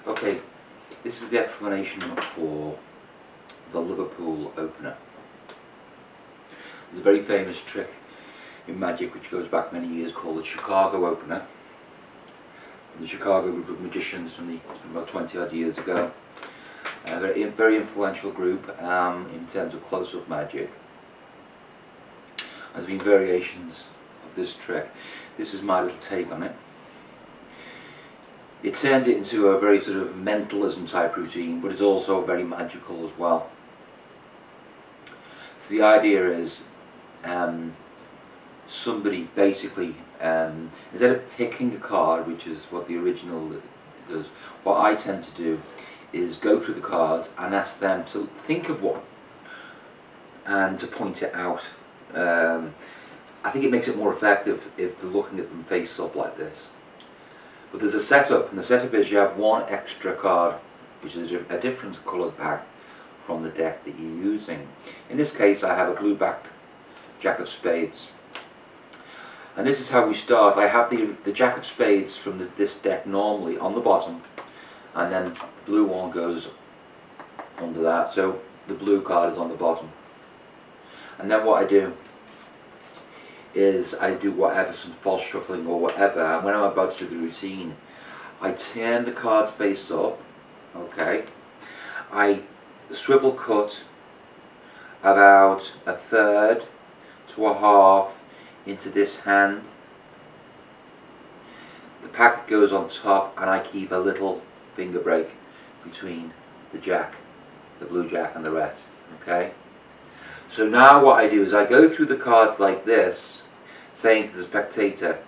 Okay, this is the explanation for the Liverpool opener. There's a very famous trick in magic which goes back many years called the Chicago opener. The Chicago group of magicians from about 20 odd years ago. A very influential group in terms of close-up magic. There's been variations of this trick. This is my little take on it. It turns it into a very sort of mentalism type routine, but it's also very magical as well. So the idea is somebody basically, instead of picking a card, which is what the original does, what I tend to do is go through the cards and ask them to think of one and to point it out. I think it makes it more effective if they're looking at them face up like this. But there's a setup, and the setup is you have one extra card, which is a different coloured pack from the deck that you're using. In this case, I have a blue-backed Jack of Spades. And this is how we start. I have the Jack of Spades from this deck normally on the bottom, and then the blue one goes under that, so the blue card is on the bottom. And then what I do is I do whatever, some false shuffling or whatever, and when I'm about to do the routine, I turn the cards face up, okay, I swivel cut about a third to a half into this hand. The packet goes on top and I keep a little finger break between the jack, the blue jack, and the rest, okay. So now what I do is I go through the cards like this, saying to the spectator,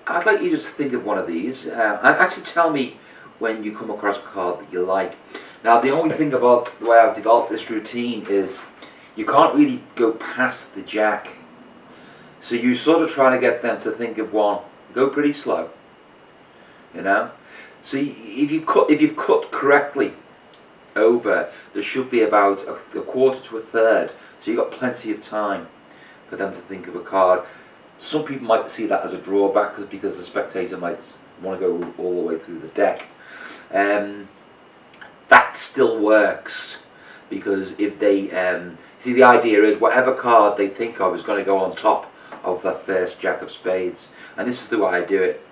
I'd like you to just think of one of these, and actually tell me when you come across a card that you like. Now the only thing about the way I've developed this routine is you can't really go past the jack, so you sort of try to get them to think of one. Go pretty slow, you know. So if you've cut correctly over, there should be about a quarter to a third, so you've got plenty of time for them to think of a card. Some people might see that as a drawback because the spectator might want to go all the way through the deck. That still works, because if they see, the idea is whatever card they think of is going to go on top of the first Jack of Spades, and this is the way I do it.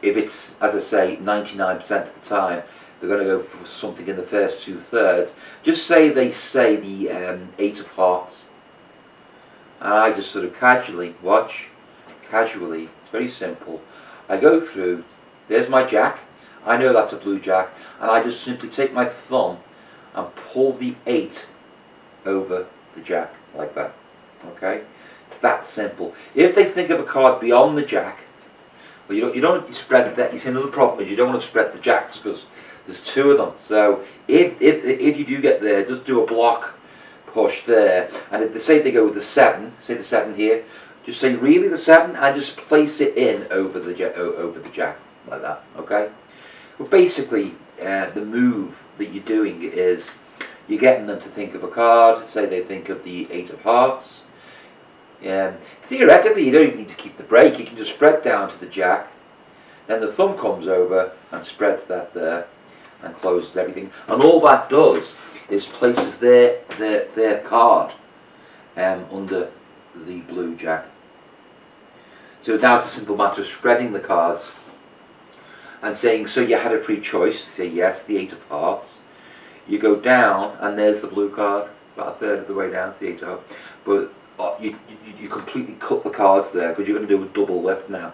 If it's, as I say, 99% of the time they're going to go for something in the first two-thirds, just say they say the Eight of Hearts, and I just sort of casually, it's very simple, I go through, there's my jack, I know that's a blue jack, and I just simply take my thumb and pull the 8 over the jack, like that, okay? It's that simple. If they think of a card beyond the jack, well, you don't spread that. It's another problem is you don't want to spread the jacks because there's two of them. So if you do get there, just do a block push there, and if they say they go with the 7, say the 7 here, just say really the 7, and just place it in over the jack like that. Okay. Well, basically, the move that you're doing is you're getting them to think of a card. Say they think of the 8 of Hearts. Theoretically, you don't even need to keep the break. You can just spread down to the jack, then the thumb comes over and spreads that there and closes everything. And all that does is places their card under the blue jack. So now it's a simple matter of spreading the cards and saying, so you had a free choice. Say yes, the 8 of Hearts. You go down and there's the blue card, about a third of the way down to the 8 of Hearts. But you completely cut the cards there, because you're going to do a double lift now,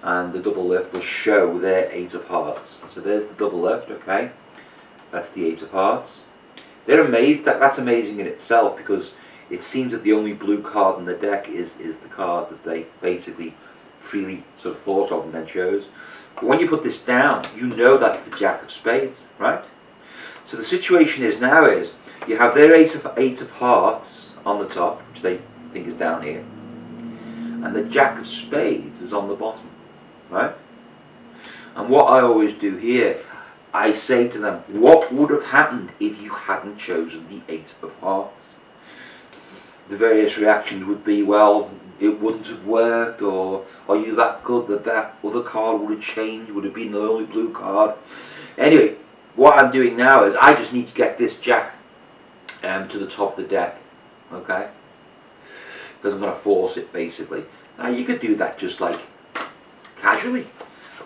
and the double lift will show their 8 of Hearts. So there's the double lift, okay, that's the 8 of Hearts. They're amazed. That's amazing in itself, because it seems that the only blue card in the deck is the card that they basically freely sort of thought of and then chose. But when you put this down, you know that's the Jack of Spades, right? So the situation is now is you have their 8 of Hearts on the top, which they think is down here, and the Jack of Spades is on the bottom, right? And what I always do here, I say to them, what would have happened if you hadn't chosen the 8 of Hearts? the various reactions would be, well, it wouldn't have worked, or are you that good that that other card would have changed, would have been the only blue card. Anyway, what I'm doing now is I just need to get this jack to the top of the deck, okay, because I'm going to force it basically. Now you could do that just like casually,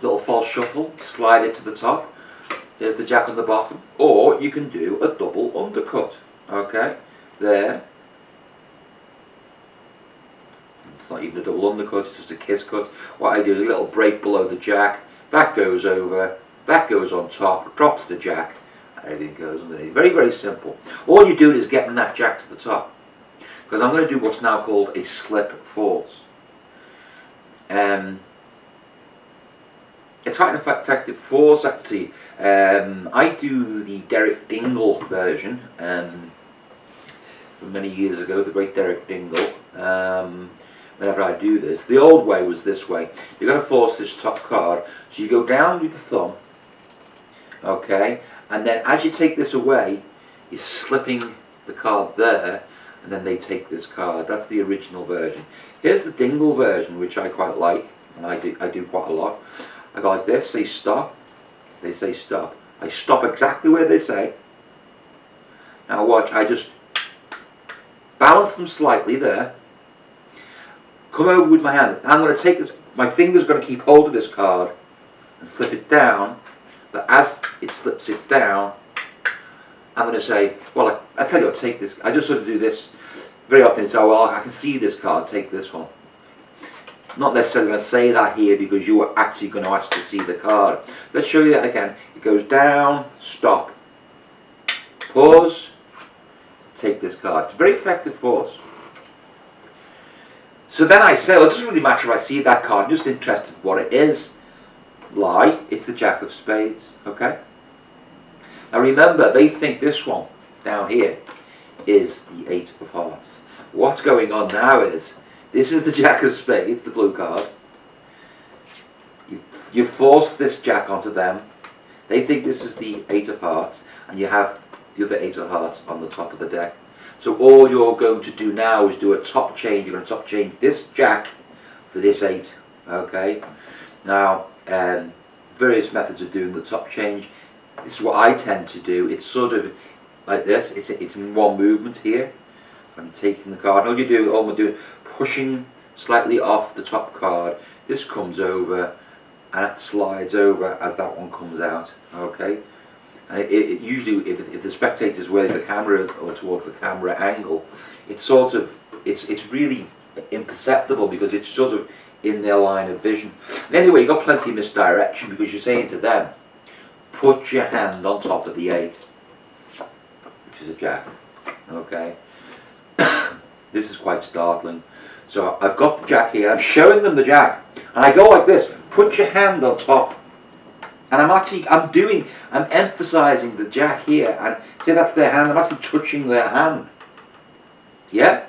little false shuffle, slide it to the top, there's the jack on the bottom, or you can do a double undercut, okay, there. It's not even a double undercut, it's just a kiss cut. What I do is a little break below the jack, that goes over, that goes on top, drops the jack, and everything goes underneath. Very, very simple. All you're doing is getting that jack to the top. Because I'm going to do what's now called a slip force. It's quite an effective force actually. I do the Derek Dingle version from many years ago, the great Derek Dingle. Whenever I do this, the old way was this way. You're going to force this top card, so you go down with the thumb, okay, and then as you take this away, you're slipping the card there, and then they take this card. That's the original version. Here's the Dingle version, which I quite like, and I do quite a lot. I go like this, say stop, they say stop. I stop exactly where they say. Now watch, I just balance them slightly there, come over with my hand. I'm going to take this, my finger's going to keep hold of this card and slip it down, but as it slips it down, I'm going to say, well, I tell you what, take this. I just sort of do this very often. It's, oh, well, I can see this card, take this one. Not necessarily going to say that here because you are actually going to ask to see the card. Let's show you that again. It goes down, stop, pause, take this card. It's a very effective force. So then I say, well, it doesn't really matter if I see that card, I'm just interested in what it is. Lie, it's the Jack of Spades, okay? Now remember, they think this one down here is the Eight of Hearts. What's going on now is, this is the Jack of Spades, the blue card. You force this Jack onto them. They think this is the Eight of Hearts, and you have the other Eight of Hearts on the top of the deck. So all you're going to do now is do a top change. You're going to top change this Jack for this 8, okay? Now, various methods of doing the top change. This is what I tend to do. It's sort of like this. It's in one movement here. I'm taking the card. All I'm doing, pushing slightly off the top card. This comes over and it slides over as that one comes out, okay? And it usually, if the spectator's where the camera or towards the camera angle, it's sort of, it's really imperceptible because it's sort of in their line of vision. And anyway, you've got plenty of misdirection because you're saying to them, put your hand on top of the 8, which is a Jack, okay? This is quite startling. So I've got the Jack here, I'm showing them the Jack, and I go like this, put your hand on top. And I'm emphasizing the Jack here, and see that's their hand, I'm actually touching their hand. Yeah?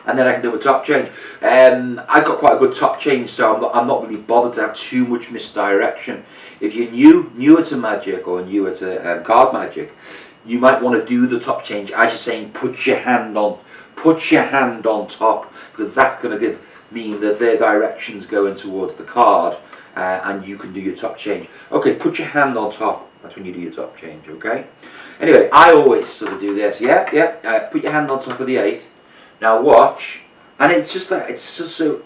And then I can do a top change. I've got quite a good top change, so I'm not really bothered to have too much misdirection. If you're newer to Magic or newer to card Magic, you might want to do the top change as you're saying put your hand on top, because that's going to mean that their direction's going towards the card. And you can do your top change. Okay, put your hand on top. That's when you do your top change, okay? Anyway, I always sort of do this. Yeah. Put your hand on top of the 8. Now watch. And it's just like, it's just so...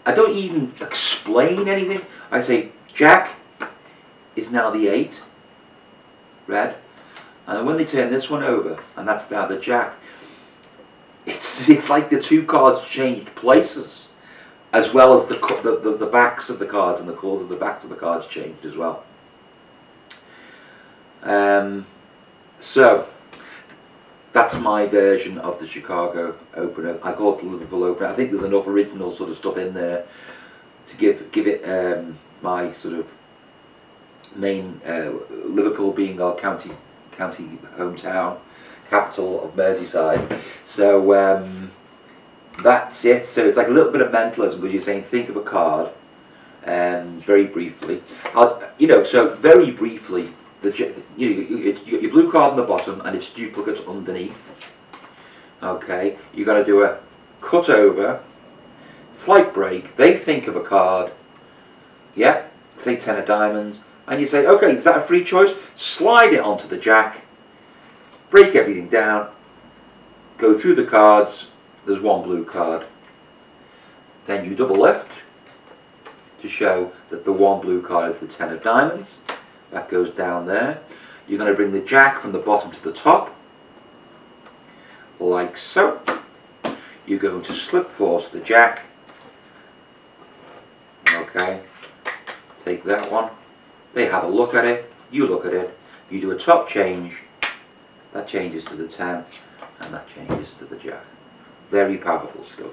I don't even explain anything. I say, Jack is now the 8. Red. And when they turn this one over, and that's now the Jack, it's like the two cards changed places, as well as the backs of the cards and the colours of the backs of the cards changed as well. So that's my version of the Chicago opener. I call it the Liverpool opener. I think there's enough original sort of stuff in there to give it my sort of main, Liverpool being our county hometown, capital of Merseyside. So that's it. So it's like a little bit of mentalism because you're saying think of a card, very briefly. So very briefly, you got your blue card on the bottom and its duplicates underneath. Okay, you got to do a cut over, slight break. They think of a card, yeah, say 10 of diamonds, and you say, okay, is that a free choice? Slide it onto the jack, break everything down, go through the cards. There's one blue card. Then you double lift to show that the one blue card is the 10 of diamonds. That goes down there. You're going to bring the jack from the bottom to the top, like so. You're going to slip force the jack. Okay, take that one. They have a look at it. You look at it. You do a top change. That changes to the 10, and that changes to the jack. Very powerful stuff.